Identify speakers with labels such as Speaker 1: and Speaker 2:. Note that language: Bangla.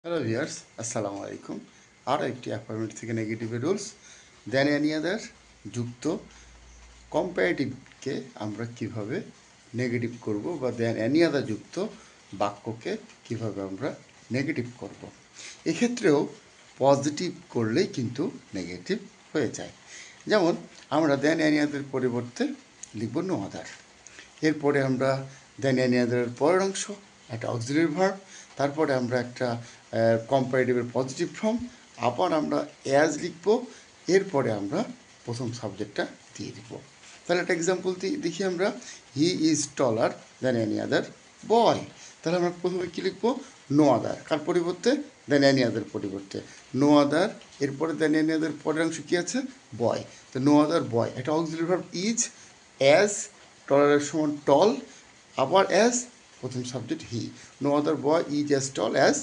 Speaker 1: হ্যালো ভিউয়ার্স, আসসালামু আলাইকুম। আরও একটি অ্যাপয়েন্টমেন্ট থেকে নেগেটিভের রুলস দেন এনি আদার যুক্ত কম্পারেটিভকে আমরা কিভাবে নেগেটিভ করব বা দেন এনি আদার যুক্ত বাক্যকে কিভাবে আমরা নেগেটিভ করব। এক্ষেত্রেও পজিটিভ করলেই কিন্তু নেগেটিভ হয়ে যায়। যেমন আমরা দেন এনি আদার পরিবর্তে লিখব নো আদার। এরপরে আমরা দেন এনি আদারের পরের অংশ একটা অক্সিলারি ভার্ব, তারপরে আমরা একটা কম্পারেটিভের পজিটিভ ফর্ম, আবার আমরা অ্যাজ লিখব, এরপরে আমরা প্রথম সাবজেক্টটা দিয়ে দিব। তাহলে একটা এক্সাম্পল দেখি আমরা, he is taller than any other বয়। তাহলে আমরা প্রথমে কী লিখবো? No other. কার পরিবর্তে? দেন এনি আদার পরিবর্তে নো আদার। এরপরে দেন এনি আদার পরের অংশ কী আছে? বয়। তো নো আদার বয়, এটা অক্সিলারি ভার্ব ইজ, অ্যাজ টলারের সমান টল, আবার অ্যাজ, প্রথম subject he. No other boy is as tall as